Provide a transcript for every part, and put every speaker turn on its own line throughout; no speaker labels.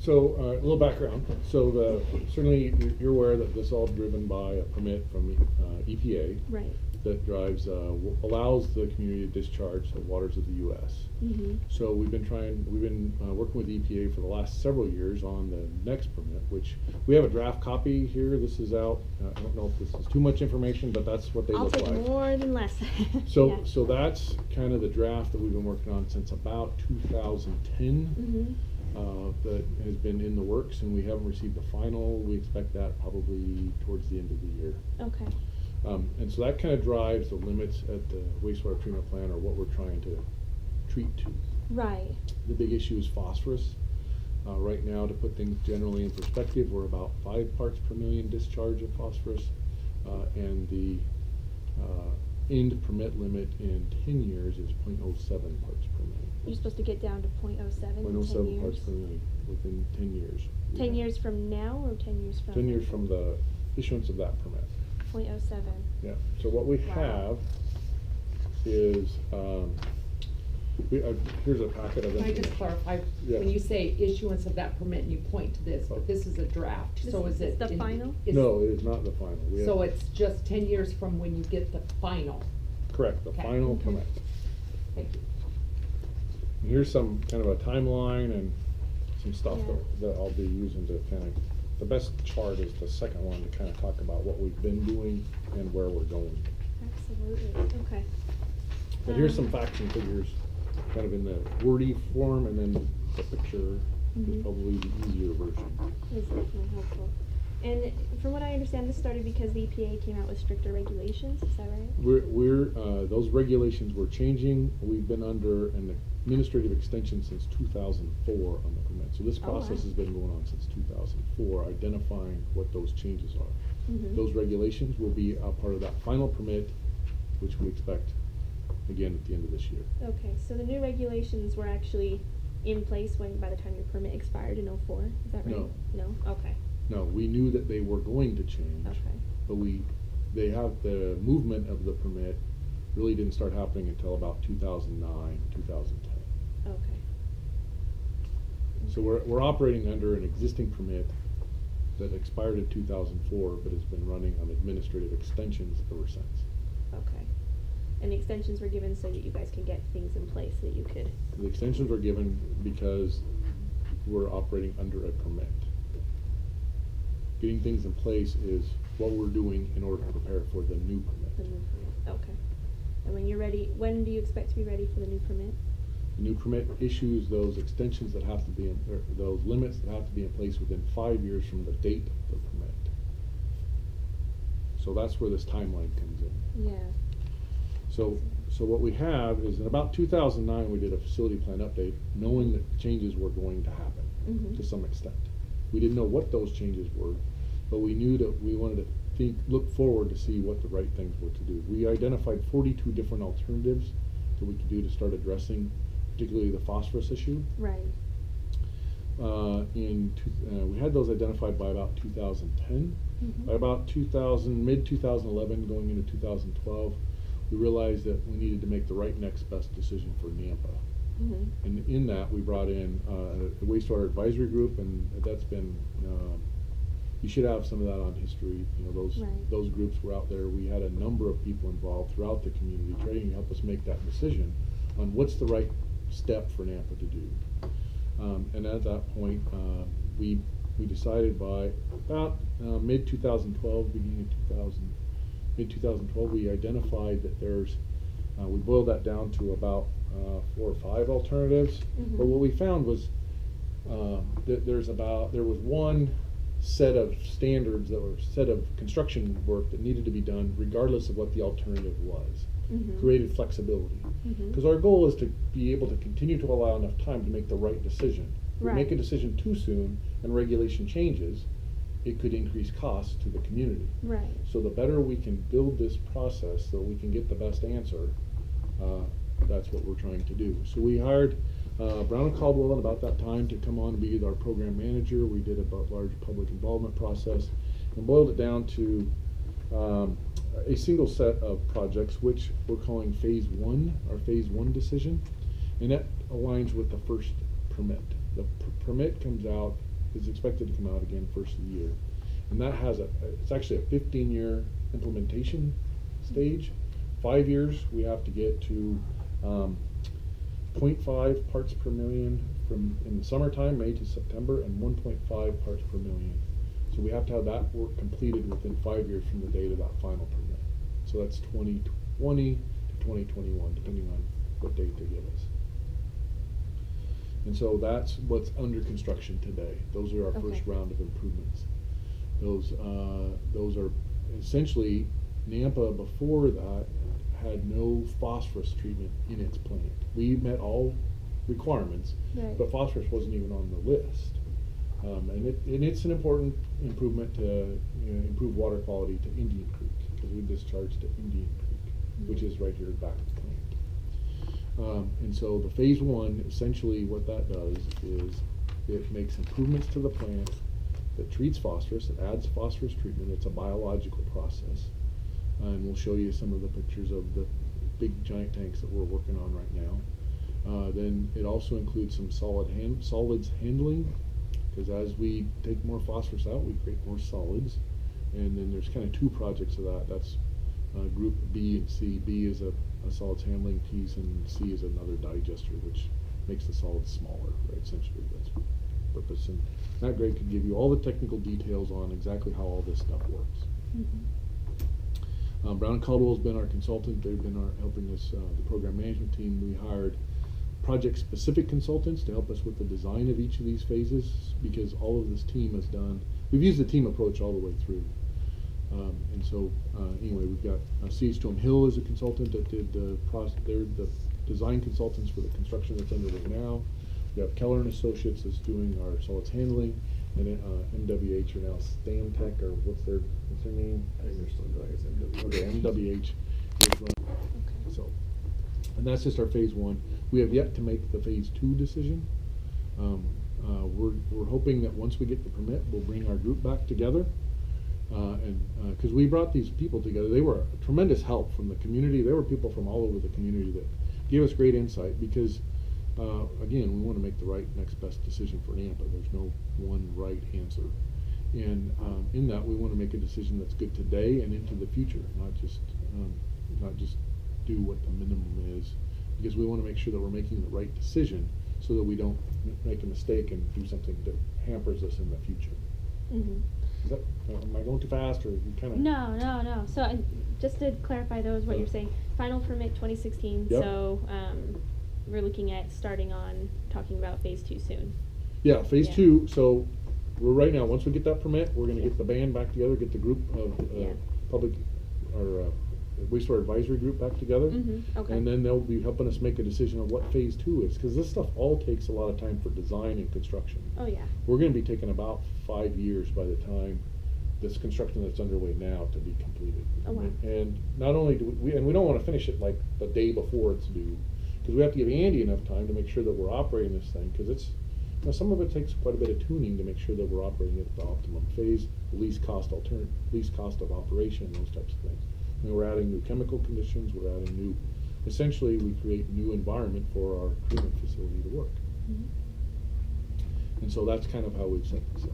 So, a little background. So, certainly you're aware that this is all driven by a permit from EPA.
Right.
That drives, allows the community to discharge the waters of the U.S.
Mm-hmm.
So we've been working with EPA for the last several years on the next permit, which we have a draft copy here. This is out. I don't know if this is too much information, but that's what they look like.
I'll take more than less.
So,
yeah.
So that's kind of the draft that we've been working on since about 2010.
Mm-hmm.
That has been in the works, and we haven't received the final. We expect that probably towards the end of the year.
Okay.
And so that kind of drives the limits at the wastewater treatment plant, or what we're trying to treat to.
Right.
The big issue is phosphorus. Right now, to put things generally in perspective, we're about 5 parts per million discharge of phosphorus, and the end permit limit in 10 years is 0.07 parts per million.
You're supposed to get down to 0.07 in 10 years?
0.07 parts per million within 10 years.
10 years from now, or 10 years from?
10 years from the issuance of that permit.
0.07.
Yeah. So what we have is, here's a packet of
Can I
information.
just clarify,
Yes.
when you say issuance of that permit, and you point to this,
Oh.
but this is a draft, so is it?
The final?
No, it is not the final.
So it's just 10 years from when you get the final?
Correct, the
Okay.
final
Mhm.
permit.
Thank you.
And here's some kind of a timeline and some stuff
Yeah.
that I'll be using to kind of, the best chart is the second one to kind of talk about what we've been doing and where we're going.
Absolutely. Okay.
But here's some facts and figures, kind of in the wordy form, and then the picture is
Mhm.
probably the easier version.
This is definitely helpful. And from what I understand, this started because the EPA came out with stricter regulations. Is that right?
Those regulations were changing. We've been under an administrative extension since 2004 on the permit. So this
Oh,
process
wow.
has been going on since 2004, identifying what those changes are.
Mhm.
Those regulations will be a part of that final permit, which we expect again at the end of this year.
Okay, so the new regulations were actually in place by the time your permit expired in 04. Is that right?
No.
No? Okay.
No, we knew that they were going to change,
Okay.
but they have the movement of the permit really didn't start happening until about 2009, 2010.
Okay.
So we're operating under an existing permit that expired in 2004, but has been running on administrative extensions ever since.
Okay. And the extensions were given so that you guys can get things in place so that you could.
The extensions were given because we're operating under a permit. Getting things in place is what we're doing in order to prepare for the new permit.
The new permit. Okay. And when you're ready, when do you expect to be ready for the new permit?
The new permit issues those extensions that have to be or those limits that have to be in place within 5 years from the date of the permit. So that's where this timeline comes in.
Yeah.
So what we have is in about 2009 we did a facility plan update, knowing that changes were going to happen
Mhm.
to some extent. We didn't know what those changes were, but we knew that we wanted to look forward to see what the right things were to do. We identified 42 different alternatives that we could do to start addressing, particularly the phosphorus issue.
Right.
We had those identified by about 2010.
Mhm.
By about mid-2011, going into 2012, we realized that we needed to make the right next best decision for Nampa.
Mhm.
And in that, we brought in a wastewater advisory group, and that's been, you should have some of that on history. You know,
Right.
those groups were out there. We had a number of people involved throughout the community trying to help us make that decision on what's the right step for Nampa to do. And at that point, we decided by about mid-2012, beginning of mid-2012, we identified that we boiled that down to about 4 or 5 alternatives.
Mhm.
But what we found was that there was one set of standards set of construction work that needed to be done regardless of what the alternative was.
Mhm.
Created flexibility.
Mhm.
Because our goal is to be able to continue to allow enough time to make the right decision. If we make a
Right.
decision too soon and regulation changes, it could increase costs to the community.
Right.
So the better we can build this process so we can get the best answer, that's what we're trying to do. So we hired Brown and Caldwell at about that time to come on and be our program manager. We did a large public involvement process and boiled it down to a single set of projects, which we're calling phase 1, our phase 1 decision, and that aligns with the first permit. The permit comes out is expected to come out again first of the year. And that has it's actually a 15-year implementation stage. 5 years, we have to get to 0.5 parts per million from in the summertime, May to September, and 1.5 parts per million. So we have to have that work completed within 5 years from the date of that final permit. So that's 2020 to 2021, depending on what date they give us. And so that's what's under construction today. Those are our first round of improvements. Those are essentially, Nampa before that had no phosphorus treatment in its plant. We met all requirements, but phosphorus wasn't even on the list. And it's an important improvement to improve water quality to Indian Creek, because we discharge to Indian Creek, which is right here back at the plant. And so the phase one, essentially what that does is it makes improvements to the plant that treats phosphorus, it adds phosphorus treatment. It's a biological process. And we'll show you some of the pictures of the big giant tanks that we're working on right now. Then it also includes some solids handling, because as we take more phosphorus out, we create more solids. And then there's kind of two projects of that. That's group B and C. B is a solids handling piece, and C is another digester, which makes the solids smaller, right? Essentially, that's the purpose. And Matt Gray could give you all the technical details on exactly how all this stuff works. Brown & Caldwell's been our consultant. They've been helping us, the program management team. We hired project-specific consultants to help us with the design of each of these phases, because all of this team has done, we've used the team approach all the way through. And so, anyway, we've got C.H. Hill as a consultant that did they're the design consultants for the construction that's underway now. We have Keller & Associates that's doing our solids handling, and MWH are now Stantec, or what's their name?
I think they're still going as MWH.
Okay, MWH is running. So, and that's just our phase one. We have yet to make the phase two decision. We're hoping that once we get the permit, we'll bring our group back together. And because we brought these people together, they were a tremendous help from the community. There were people from all over the community that gave us great insight, because again, we want to make the right next best decision for Nampa. There's no one right answer. And in that, we want to make a decision that's good today and into the future, not just do what the minimum is, because we want to make sure that we're making the right decision so that we don't make a mistake and do something that hampers us in the future. Am I going too fast, or you kind of?
No. So just to clarify those, what you're saying, final permit 2016.
Yep.
So we're looking at talking about phase two soon.
Yeah, phase two. So we're right now, once we get that permit, we're going to get the band back together, get the group of public or wastewater advisory group back together, and then they'll be helping us make a decision on what phase two is, because this stuff all takes a lot of time for design and construction. We're going to be taking about 5 years by the time this construction that's underway now to be completed. And not only do we don't want to finish it like the day before it's due, because we have to give Andy enough time to make sure that we're operating this thing, because it's some of it takes quite a bit of tuning to make sure that we're operating at the optimum phase, least cost of operation, and those types of things. And we're adding new chemical conditions, we're adding essentially we create new environment for our treatment facility to work. And so that's kind of how we've set this up.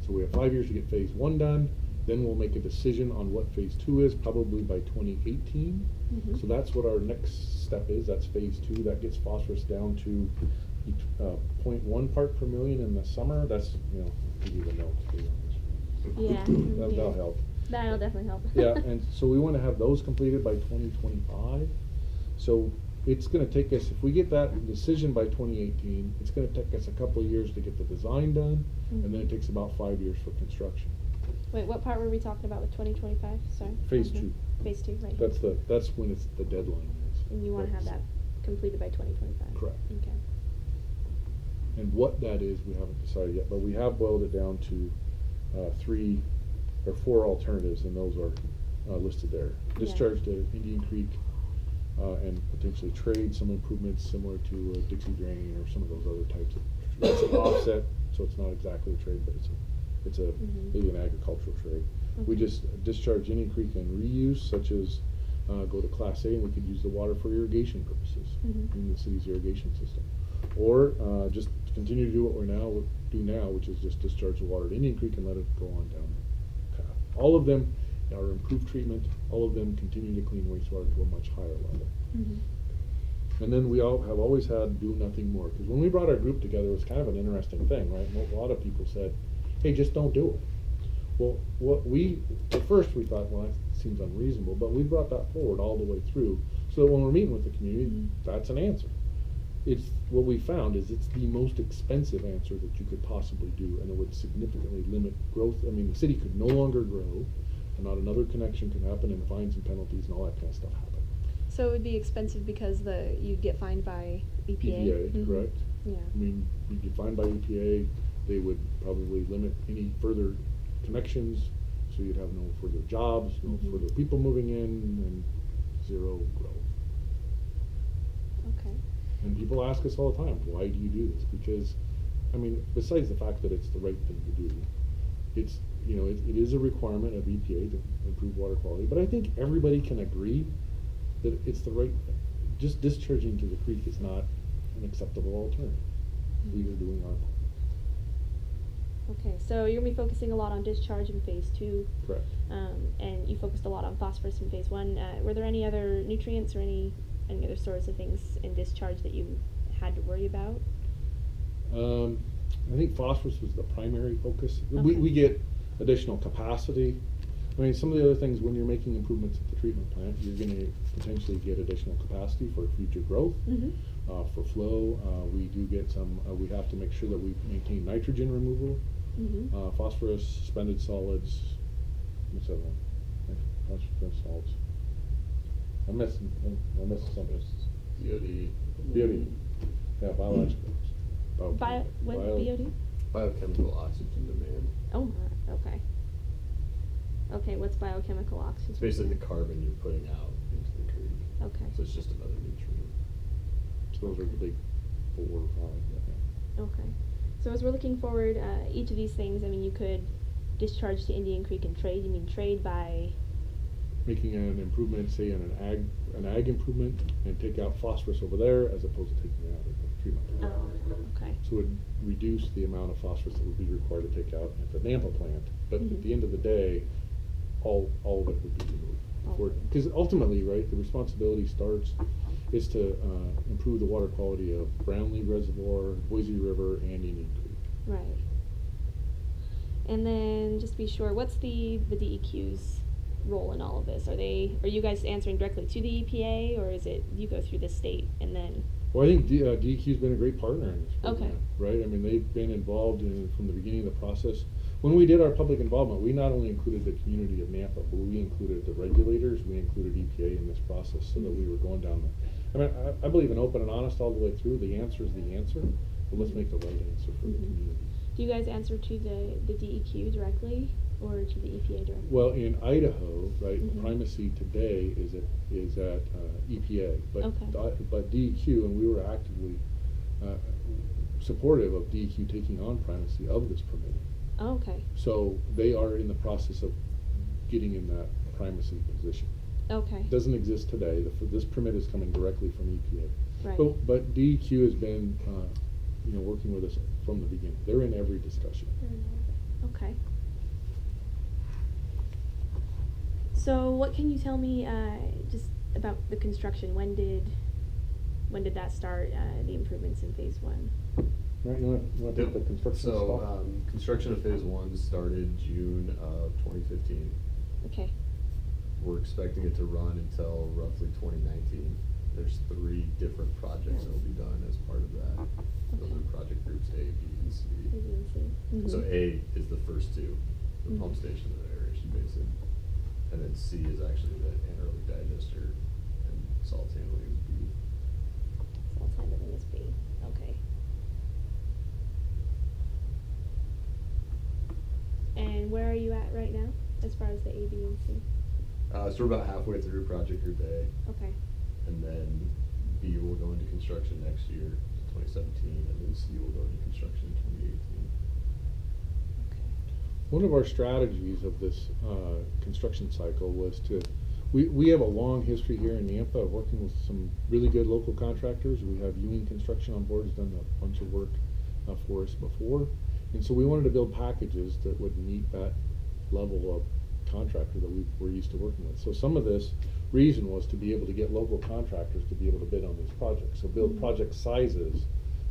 So we have 5 years to get phase one done, then we'll make a decision on what phase two is, probably by 2018. So that's what our next step is, that's phase two. That gets phosphorus down to 0.1 part per million in the summer. That's, give you the notes. That'll help.
That'll definitely help.
Yeah, and so we want to have those completed by 2025. So it's going to take us, if we get that decision by 2018, it's going to take us a couple of years to get the design done, and then it takes about 5 years for construction.
Wait, what part were we talking about with 2025? Sorry.
Phase two.
Phase two, right.
That's when it's the deadline is.
And you want to have that completed by 2025.
Correct.
Okay.
And what that is, we haven't decided yet, but we have boiled it down to 3 or 4 alternatives, and those are listed there. Discharge to Indian Creek, and potentially trade some improvements similar to Dixie Drain or some of those other types of. That's an offset, so it's not exactly a trade, but it's maybe an agricultural trade. We just discharge Indian Creek and reuse, such as go to Class A, and we could use the water for irrigation purposes in the city's irrigation system, or just continue to do what we're now do now, which is just discharge the water at Indian Creek and let it go on down the path. All of them are improved treatment. All of them continue to clean wastewater to a much higher level. And then we all have always had do nothing more. Because when we brought our group together, it was kind of an interesting thing, right? A lot of people said, hey, just don't do it. Well, at first we thought, well, that seems unreasonable, but we brought that forward all the way through, so that when we're meeting with the community, that's an answer. It's what we found is it's the most expensive answer that you could possibly do, and it would significantly limit growth. I mean, the city could no longer grow, and not another connection could happen, and fines and penalties and all that kind of stuff happen.
So it would be expensive because you'd get fined by EPA?
EPA, correct.
Yeah.
I mean, you'd get fined by EPA. They would probably limit any further connections, so you'd have no further jobs, no further people moving in, and zero growth.
Okay.
And people ask us all the time, why do you do this? Because, I mean, besides the fact that it's the right thing to do, it's, you know, it is a requirement of EPA to improve water quality, but I think everybody can agree that it's the right thing. Just discharging to the creek is not an acceptable alternative. We are doing our part.
Okay, so you're going to be focusing a lot on discharge in phase 2.
Correct.
And you focused a lot on phosphorus in phase 1. Were there any other nutrients or any other sorts of things in discharge that you had to worry about?
I think phosphorus was the primary focus.
Okay.
We get additional capacity. I mean, some of the other things, when you're making improvements at the treatment plant, you're going to potentially get additional capacity for future growth. For flow, we do get some, we have to make sure that we maintain nitrogen removal, phosphorus, suspended solids, what's that one? Phosphorus salts. I'm missing something. BOD. Yeah, biological.
What, BOD?
Biochemical oxygen demand.
Oh, my, okay. Okay, what's biochemical oxygen?
It's basically the carbon you're putting out into the creek.
Okay.
So it's just another nutrient.
So those are the big 4 or 5. Yeah.
Okay. So as we're looking forward, each of these things, I mean, you could discharge to Indian Creek and trade. You mean trade by?
Making an improvement, say in an ag improvement, and take out phosphorus over there as opposed to taking it out of the treatment plant.
Oh, okay.
So it would reduce the amount of phosphorus that would be required to take out at the Nampa plant. But at the end of the day, all of it would be removed. Because ultimately, right, the responsibility is to improve the water quality of Brownlee Reservoir, Boise River, and Indian Creek.
Right. And then just be sure, what's the DEQ's role in all of this? Are you guys answering directly to the EPA, or is it you go through the state and then?
Well, I think DEQ's been a great partner in this program,
Okay.
right? I mean, they've been involved from the beginning of the process. When we did our public involvement, we not only included the community of Nampa, but we included the regulators, we included EPA in this process, so that we were going down the, I mean, I believe in open and honest all the way through. The answer is the answer, but let's make the right answer for the community.
Do you guys answer to the DEQ directly, or to the EPA directly?
Well, in Idaho, right, primacy today is at EPA, but
Okay.
but DEQ, and we were actively supportive of DEQ taking on primacy of this permitting.
Oh, okay.
So they are in the process of getting in that primacy position.
Okay.
It doesn't exist today. This permit is coming directly from EPA.
Right.
But DEQ has been, working with us from the beginning. They're in every discussion.
Okay. So what can you tell me just about the construction? When did that start? The improvements in phase 1.
Right, you want to take the construction stuff?
So construction of phase 1 started June of 2015.
Okay.
We're expecting it to run until roughly 2019. There's 3 different projects that will be done as part of that. Those are project groups A, B, and C.
A, B, and C.
So A is the first 2, the pump station and the aeration basin. And then C is actually the anaerobic digester, and salt handling is B.
Salt handling is B. Okay. And where are you at right now, as far as the A, B, and C?
So we're about halfway through project group A.
Okay.
And then B will go into construction next year, 2017, and then C will go into construction in 2018.
Okay.
One of our strategies of this construction cycle was we have a long history here in Nampa of working with some really good local contractors. We have Ewing Construction on board, who's done a bunch of work for us before. And so we wanted to build packages that would meet that level of contractor that we're used to working with. So some of this reason was to be able to get local contractors to be able to bid on these projects. So build
Mhm.
project sizes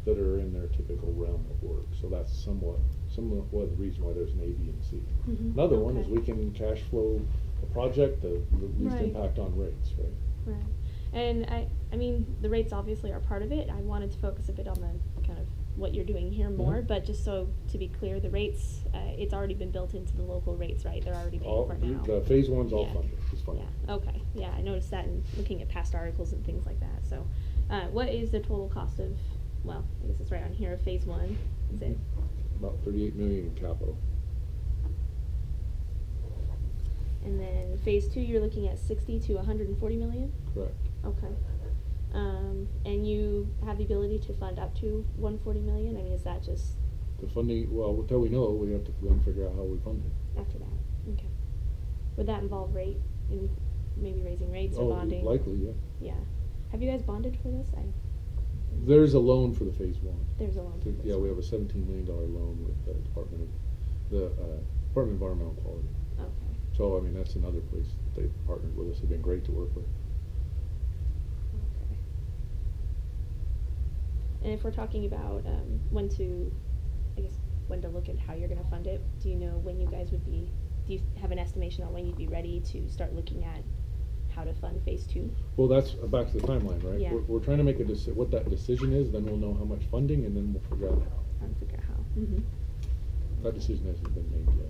that are in their typical realm of work. So that's somewhat the reason why there's an A, B, and C.
Mhm.
Another one is
Okay.
we can cash flow a project, the least
Right.
impact on rates, right?
Right. And I mean, the rates obviously are part of it. I wanted to focus a bit on the kind of what you're doing here more,
Mhm.
but just so to be clear, the rates, it's already been built into the local rates, right? They're already paying for it now.
The phase one's all
Yeah.
funded, it's funded.
Yeah, okay, yeah, I noticed that in looking at past articles and things like that, so, what is the total cost of, well, I guess it's right on here, of phase one, is it?
About 38 million in capital.
And then phase two, you're looking at 60 to 140 million?
Correct.
Okay. And you have the ability to fund up to 140 million? I mean, is that just
The funding, well, until we know, we have to then figure out how we fund it.
after that? Okay. Would that involve rate, in maybe raising rates or bonding?
Likely, yeah.
Yeah. Have you guys bonded for this?
There's a loan for the phase one.
There's a loan for
Yeah,
this
we
one.
have a $17 million loan with the Department of Environmental Quality.
Okay.
So, I mean, that's another place that they've partnered with us, they've been great to work with.
Okay. And if we're talking about when to look at how you're going to fund it, do you know when you guys would be, do you have an estimation on when you'd be ready to start looking at how to fund phase two?
Well, that's back to the timeline, right?
Yeah.
We're trying to make what that decision is, then we'll know how much funding, and then we'll figure out how.
Trying to figure out how. Mm-hmm.
That decision hasn't been made yet.